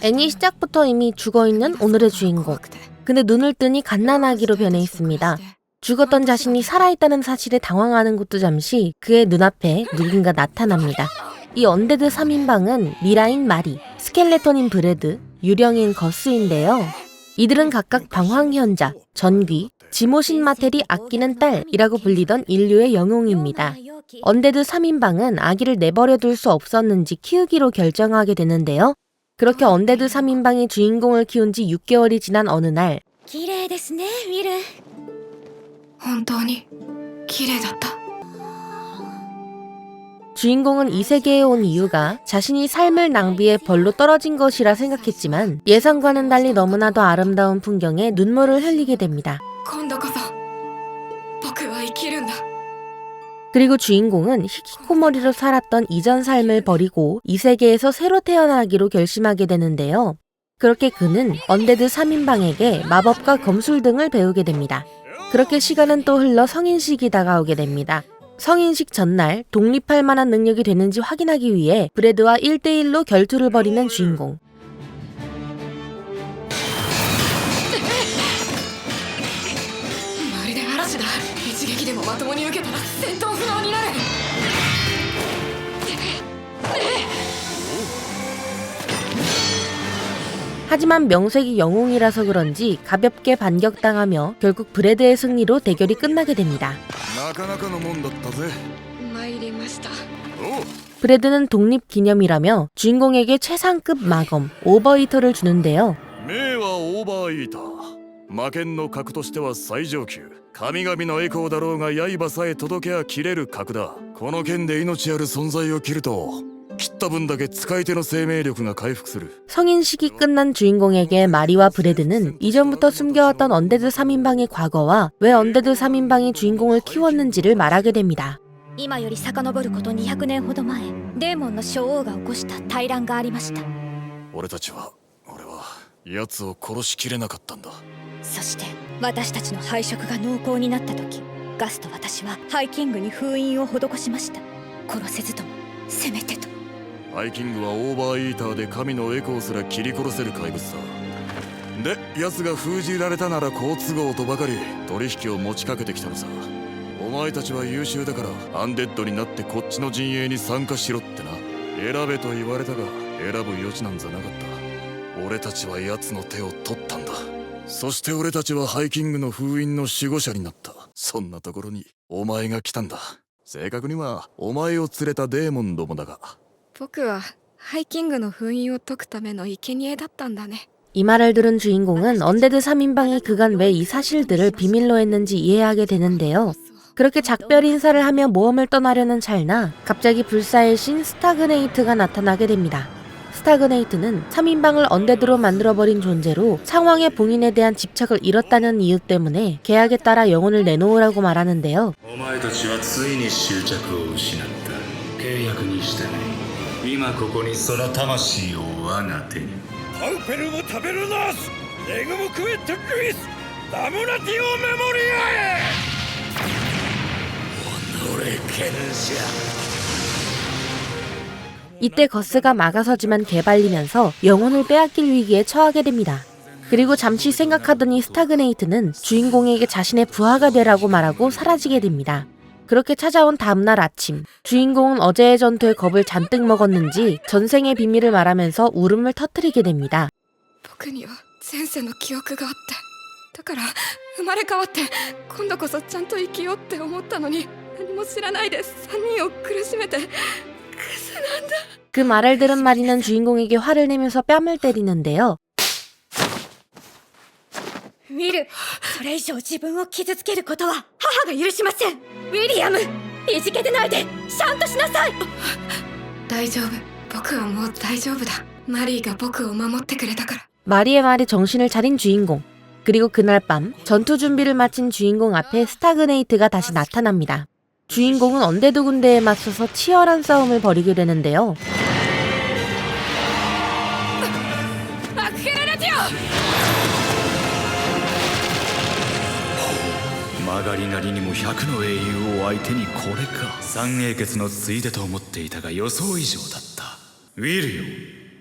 애니 시작부터 이미 죽어있는 오늘의 주인공. 근데 눈을 뜨니 갓난아기로 변해 있습니다. 죽었던 자신이 살아있다는 사실에 당황하는 것도 잠시 그의 눈앞에 누군가 나타납니다. 이 언데드 3인방은 미라인 마리, 스켈레톤인 브레드, 유령인 거스인데요. 이들은 각각 방황현자, 전귀, 지모신 마텔이 아끼는 딸이라고 불리던 인류의 영웅입니다. 언데드 3인방은 아기를 내버려둘 수 없었는지 키우기로 결정하게 되는데요. 그렇게 언데드 3인방이 주인공을 키운 지 6개월이 지난 어느 날, 綺麗ですね、ミル。本当に綺麗だった。 주인공은 이 세계에 온 이유가 자신이 삶을 낭비해 벌로 떨어진 것이라 생각했지만 예상과는 달리 너무나도 아름다운 풍경에 눈물을 흘리게 됩니다. 今度こそ僕は生きるんだ。 그리고 주인공은 히키코모리로 살았던 이전 삶을 버리고 이 세계에서 새로 태어나기로 결심하게 되는데요. 그렇게 그는 언데드 3인방에게 마법과 검술 등을 배우게 됩니다. 그렇게 시간은 또 흘러 성인식이 다가오게 됩니다. 성인식 전날 독립할 만한 능력이 되는지 확인하기 위해 브레드와 1대1로 결투를 벌이는 주인공. まるで嵐だ。一撃でもまともに受けたら戦闘不能になる。 하지만 명색이 영웅이라서 그런지 가볍게 반격당하며 결국 브레드의 승리로 대결이 끝나게 됩니다. なかなかのもんだったぜ。参りました。 브레드는 독립기념이라며 주인공에게 최상급 마검 오버이터를 주는데요. 名はオーバーイーター。魔剣の格としては最上級。神々のエコーだろうが刃さえ届けは切れる格だ。この剣で命ある存在を切ると切った分だけ使い手の生命力が回復する。 성인식이 끝난 주인공에게 마리와 브레드는 이전부터 숨겨왔던 언데드 3인방의 과거와 왜 언데드 3인방이 주인공을 키웠는지를 말하게 됩니다. 今より遡ること200年ほど前、デーモンの諸王が起こした大乱がありました。俺は奴を殺しきれなかったんだ。そして私たちの配色が濃厚になった時、ガスと私はハイキングに封印を施しました。殺せずともせめてと。 ハイキングはオーバーイーターで神のエコーすら切り殺せる怪物さ。で、奴が封じられたなら好都合とばかり取引を持ちかけてきたのさ。お前たちは優秀だからアンデッドになってこっちの陣営に参加しろってな。選べと言われたが選ぶ余地なんざなかった。俺たちは奴の手を取ったんだ。そして俺たちはハイキングの封印の守護者になった。そんなところにお前が来たんだ。正確にはお前を連れたデーモンどもだが。 僕はハイキングの封印を解くための生贄だったんだね。 이 말을 들은 주인공은 언데드 3인방이 그간 왜 이 사실들을 비밀로 했는지 이해하게 되는데요. 그렇게 작별 인사를 하며 모험을 떠나려는 찰나 갑자기 불사의 신 스타그네이트가 나타나게 됩니다. 스타그네이트는 3인방을 언데드로 만들어버린 존재로 상황의 봉인에 대한 집착을 잃었다는 이유 때문에 계약에 따라 영혼을 내놓으라고 말하는데요. お前たちはついに執着を失った。契約に従い今ここにその魂を我が手に。パウペルも食べるナースエグも食えテクリスダムナティオメモリアへ己賢者 이때 거스가 막아서지만 개발리면서 영혼을 빼앗길 위기에 처하게 됩니다. 그리고 잠시 생각하더니 스타그네이트는 주인공에게 자신의 부하가 되라고 말하고 사라지게 됩니다. 그렇게 찾아온 다음날 아침, 주인공은 어제의 전투에 겁을 잔뜩 먹었는지 전생의 비밀을 말하면서 울음을 터뜨리게 됩니다. 僕には前世の記憶があって、だから生まれ変わって今度こそちゃんと生きようって思ったのに、何も知らないで3人を苦しめてクズなんだ。 그 말을 들은 마리는 주인공에게 화를 내면서 뺨을 때리는데요. ウィル、それ以上自分を傷つけることは母が許しません。ウィリアム、いじけてないでシャンとしなさい。大丈夫、僕はもう大丈夫だ。マリーが僕を守ってくれたから。 마리의 말에 정신을 차린 주인공. 그리고 그날 밤 전투 준비를 마친 주인공 앞에 스타그네이트가 다시 나타납니다. 주인공은 언데드 군대에 맞서서 치열한 싸움을 벌이게 되는데요. アクヘララジオ。 曲がりなりにも100の英雄を相手にこれか。三英傑のついでと思っていたが予想以上だった。ウィルよ、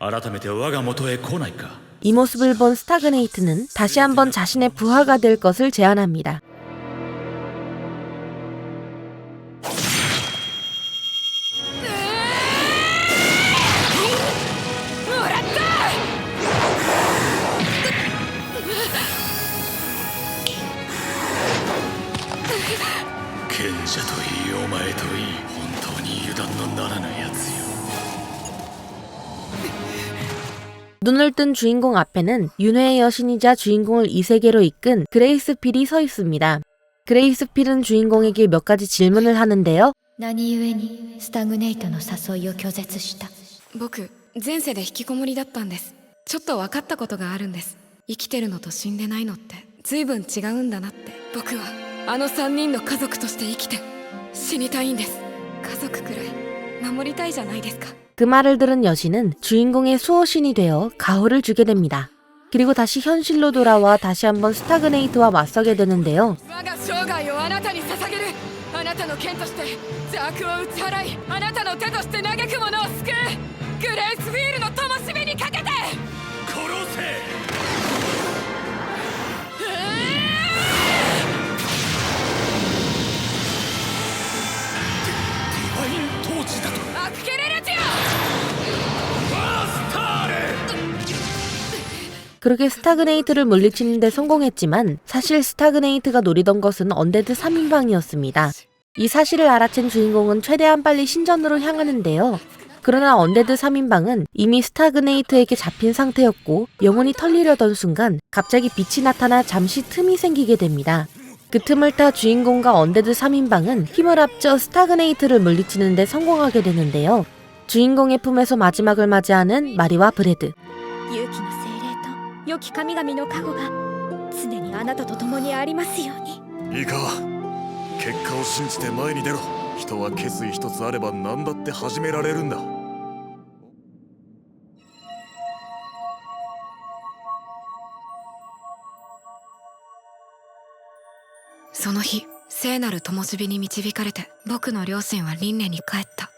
改めて我が元へ来ないか。 이 모습을 본 스타그네이트는 다시 한번 자신의 부하가 될 것을 제안합니다.賢者といいお前といい本当に油断のならないやつよ。 눈을 뜬 주인공 앞에는 윤회의 여신이자 주인공을 이 세계로 이끈 그레이스 필이 서 있습니다. 그레이스 필은 주인공에게 몇 가지 질문을 하는데요. 何故にスタグネイトの誘いを拒絶した？僕前世で引きこもりだったんです。ちょっと分かったことがあるんです。生きてるのと死んでないのって随分違うんだなって。僕はあの3人の家族として生きて死にたいんです。家族くらい守りたいじゃないですか。 그 말을 들은 여신은 주인공의 수호신이 되어 가호를 주게 됩니다. 그리고 다시 현실로 돌아와 다시 한번 스타그네이트와 맞서게 되는데요. 我が生涯をあなたに捧げる。あなたの剣として邪悪を打ち払い、あなたの手として嘆く者を救う。グレースフィールの灯火にかけて。殺せ。 アクケレルティア。 그렇게 스타그네이트를 물리치는 데 성공했지만 사실 스타그네이트가 노리던 것은 언데드 3인방이었습니다. 이 사실을 알아챈 주인공은 최대한 빨리 신전으로 향하는데요. 그러나 언데드 3인방은 이미 스타그네이트에게 잡힌 상태였고 영혼이 털리려던 순간 갑자기 빛이 나타나 잠시 틈이 생기게 됩니다. 그 틈을 타 주인공과 언데드 3인방은 힘을 합쳐 스타그네이트를 물리치는 데 성공하게 되는데요. 주인공의 품에서 마지막을 맞이하는 마리와 브레드. 勇気の精霊と良き神々の加護が常にあなたと共にありますように。いいか、結果を信じて前に出ろ。人は決意一つあれば何だって始められるんだ。その日、聖なる灯火に導かれて僕の両親は輪廻に帰った。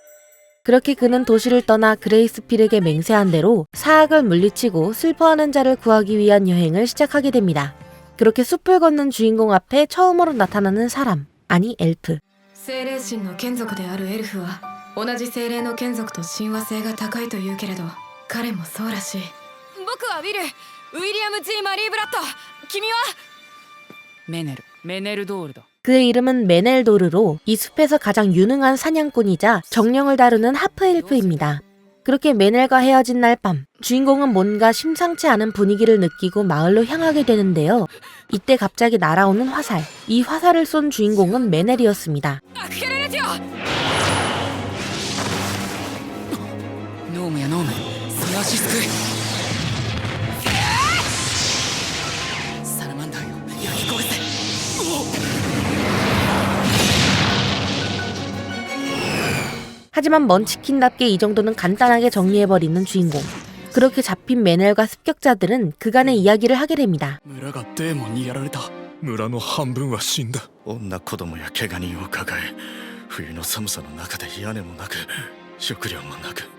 그렇게 그는 도시를 떠나 그레이스필에게 맹세한 대로 사악을 물리치고 슬퍼하는 자를 구하기 위한 여행을 시작하게 됩니다. 그렇게 숲을 걷는 주인공 앞에 처음으로 나타나는 사람, 아니 엘프. 精霊神の眷属であるエルフは同じ精霊の眷属と親和性が高いというけれど、彼もそうらしい。僕はウィリアム G マリーブラッド。君は？ 메넬 도르도. 그의 이름은 메넬도르로 이 숲에서 가장 유능한 사냥꾼이자 정령을 다루는 하프 엘프입니다. 그렇게 메넬과 헤어진 날 밤, 주인공은 뭔가 심상치 않은 분위기를 느끼고 마을로 향하게 되는데요. 이때 갑자기 날아오는 화살. 이 화살을 쏜 주인공은 메넬이었습니다. アクケレルティオ。 ノームやノーム、その足すくい。サラマンダーよ、焼き焦がせ。 하지만 먼치킨답게 이 정도는 간단하게 정리해버리는 주인공. 그렇게 잡힌 메넬과 습격자들은 그간의 이야기를 하게 됩니다. 村がデーモンにやられた。村の半分は死んだ。女子供や怪我人を抱え、冬の寒さの中で屋根もなく食料もなく、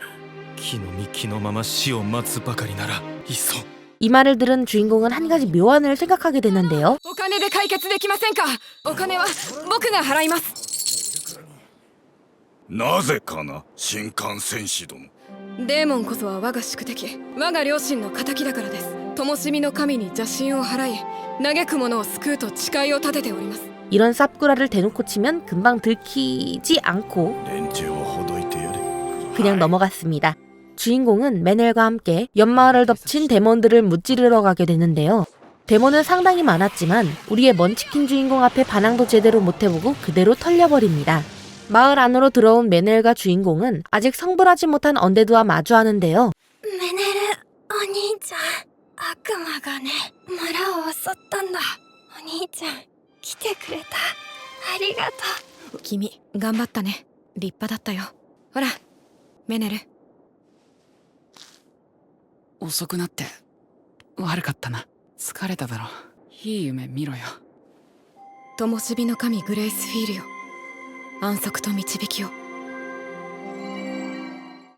木の実木のまま死を待つばかりならいっそ。 이 말을 들은 주인공은 한 가지 묘안을 생각하게 되는데요. お金で解決できませんか？お金は僕が払います。なぜかな、新幹線士ども。デーモンこそは我が宿敵、我が両親の仇だからです。灯火の神に邪神を払い、嘆く者を救うと誓いを立てております。 이런 쌉구라를 대놓고 치면 금방 들키지 않고 連中をほどいてやれ。 그냥 넘어갔습니다. 주인공은 메넬과 함께 연마을을 덮친 데몬들을 무찌르러 가게 되는데요. 데몬은 상당히 많았지만 우리의 먼치킨 주인공 앞에 반항도 제대로 못해보고 그대로 털려버립니다. 마을 안으로 들어온 메넬과 주인공은 아직 성불하지 못한 언데드와 마주하는데요. メネルお兄ちゃん、悪魔がね、村を襲ったんだ。お兄ちゃん、来てくれた。ありがとう。君頑張ったね。立派だったよ。ほらメネル。 遅くなって悪かったな。疲れただろ。いい夢見ろよ。灯火の神グレイスフィールよ、安息と導きを。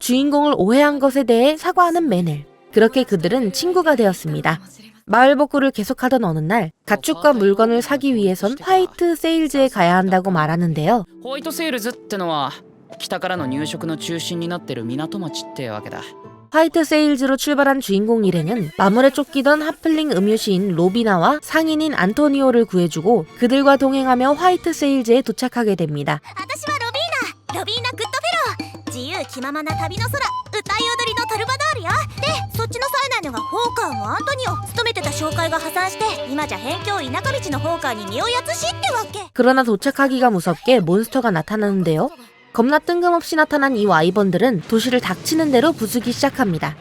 주인공을 오해한 것에 대해 사과하는 메넬. 그렇게 그들은 친구가 되었습니다. 마을 복구를 계속하던 어느 날 가축과 물건을 사기 위해선 화이트 세일즈에 가야 한다고 말하는데요. ホワイトセールズってのは北からの入植の中心になってる港町ってわけだ。 화이트 세일즈로 출발한 주인공 일행은 마물에 쫓기던 하플링 음유시인 로비나와 상인인 안토니오를 구해주고 그들과 동행하며 화이트 세일즈에 도착하게 됩니다. 私はロビーナグッドフェロー。自由気ままな旅の空、歌い踊りのトルバドールよ。でそっちの冴えないのがホーカーのアントニオ。勤めてた商会が破産して今じゃ辺境田舎道のホーカーに身をやつしってわけ。 그러나 도착하기가 무섭게 몬스터가 나타나는데요. 겁나 뜬금없이 나타난 이 와이번들은 도시를 닥치는 대로 부수기 시작합니다.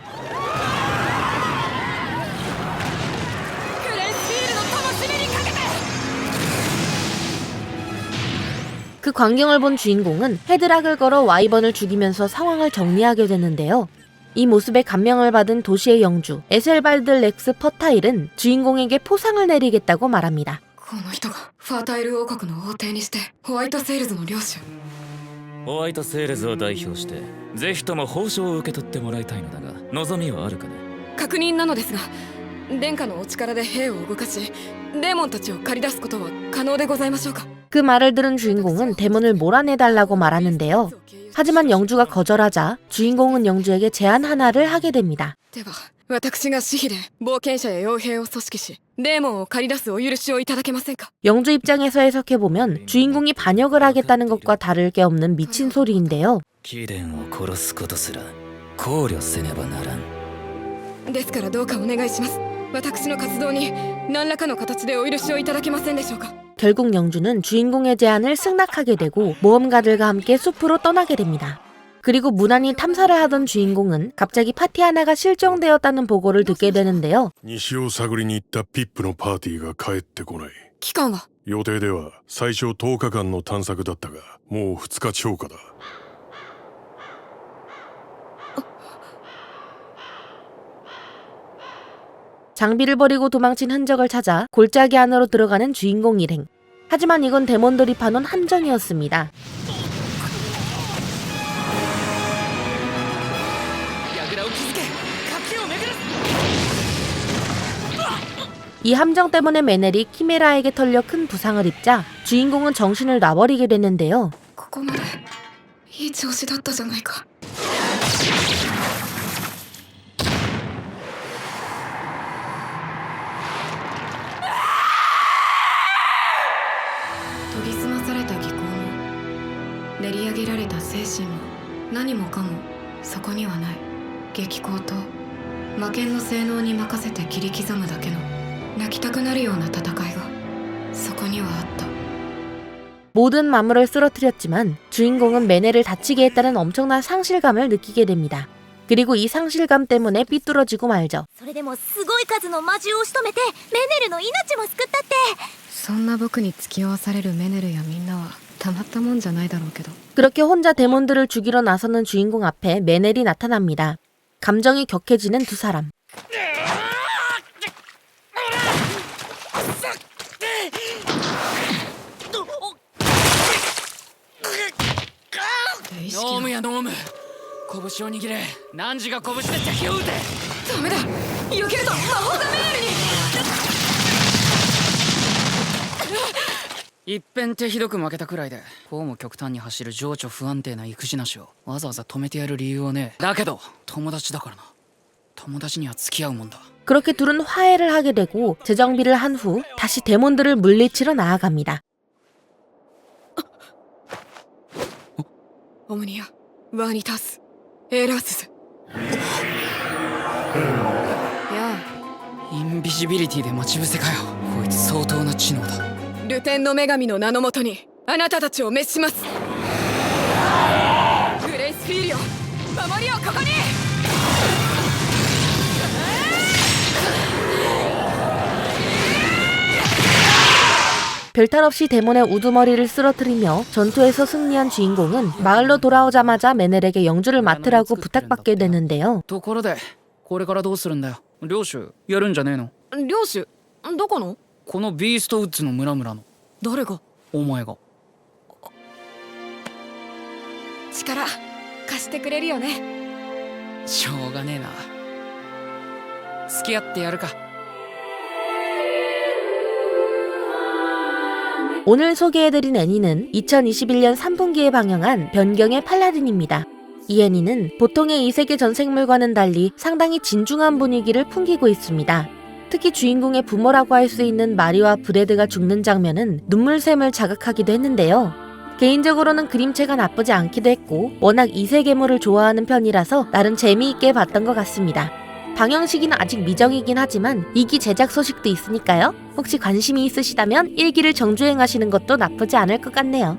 그 광경을 본 주인공은 헤드락을 걸어 와이번을 죽이면서 상황을 정리하게 되는데요. 이 모습에 감명을 받은 도시의 영주 에셀발드 렉스 퍼타일은 주인공에게 포상을 내리겠다고 말합니다. この人がファータイル王国の王帝にしてホワイトセールズの領主。ホワイトセールズを代表してぜひとも報奨を受け取ってもらいたいのだが望みはあるかね。確認なのですが、殿下のお力で兵を動かしデーモンたちを駆り出すことは可能でございましょうか。 그 말을 들은 주인공은 데몬을 몰아내달라고 말하는데요. 하지만 영주가 거절하자 주인공은 영주에게 제안 하나를 하게 됩니다. では私が私費で冒険者や傭兵を組織しデーモンを駆り出すお許しをいただけませんか。 영주 입장에서 해석해보면 주인공이 반역을 하겠다는 것과 다를 게 없는 미친 소리인데요. 貴殿を殺すことすら考慮せねばならん。ですからどうかお願いします。私の活動に何らかの形でお許しをいただけませんでしょうか。 결국 영주는 주인공의 제안을 승낙하게 되고 모험가들과 함께 숲으로 떠나게 됩니다. 그리고 무난히 탐사를 하던 주인공은 갑자기 파티 하나가 실종되었다는 보고를 듣게 되는데요. 西を探りに行ったピップのパーティーが帰ってこない。期間は予定では最初10日間の探索だったがもう2日超過だ。 장비를 버리고 도망친 흔적을 찾아 골짜기 안으로 들어가는 주인공 일행. 하지만 이건 데몬들이 파놓은 함정이었습니다. 이 함정 때문에 메넬이 키메라에게 털려 큰 부상을 입자 주인공은 정신을 놔버리게 되는데요. ここまでいい調子だったじゃないか。研ぎ澄まされた技巧も練り上げられた精神も何もかもそこにはない。激高と魔剣の性能に任せて切り刻むだけの泣きたくなるような戦いがそこにはあった。 모든 마물을 쓰러뜨렸지만 주인공은 메넬을 다치게 했다는 엄청난 상실감을 느끼게 됩니다. 그리고 이 상실감 때문에 삐뚤어지고 말죠. それでもすごい数の魔獣を仕留めてメネルの命も救ったって。そんな僕に付き合わされるメネルやみんなはたまったもんじゃないだろうけど。 그렇게 혼자 데몬들을 죽이러 나서는 주인공 앞에 메넬이 나타납니다. 감정이 격해지는 두 사람. ノームやノーム、拳を握れ。汝が拳で敵を撃て。ダメだ、避けると魔法がメールに。いっぺん手ひどく負けたくらいでこうも極端に走る情緒不安定な育児なしをわざわざ止めてやる理由はねえ。だけど友達だからな。友達には付き合うもんだ。 그렇게 둘은 화해를 하게 되고 재정비를 한 후 다시 데몬들을 물리치러 나아갑니다. オムニア、ワーニタス、エーラースズ。やあ、インビジビリティで待ち伏せかよ。こいつ相当な知能だ。ルテンの女神の名のもとにあなたたちを召します。グレイスフィールよ、守りをここに。 별탈 없이 데몬의 우두머리를 쓰러뜨리며 전투에서 승리한 주인공은 마을로 돌아오자마자 메넬에게 영주를 맡으라고 부탁받게 되는데요. ところでこれからどうするんだよ。領主やるんじゃねえの。領主、どこの？このビーストウッズの村々の。誰が？お前が。力貸してくれるよね。しょうがねえな。付き合ってやるか。 오늘 소개해드린 애니는 2021년 3분기에 방영한 변경의 팔라딘입니다. 이 애니는 보통의 이세계 전생물과는 달리 상당히 진중한 분위기를 풍기고 있습니다. 특히 주인공의 부모라고 할 수 있는 마리와 브래드가 죽는 장면은 눈물샘을 자극하기도 했는데요. 개인적으로는 그림체가 나쁘지 않기도 했고 워낙 이세계물을 좋아하는 편이라서 나름 재미있게 봤던 것 같습니다. 방영 시기는 아직 미정이긴 하지만 2기 제작 소식도 있으니까요. 혹시 관심이 있으시다면 1기를 정주행하시는 것도 나쁘지 않을 것 같네요.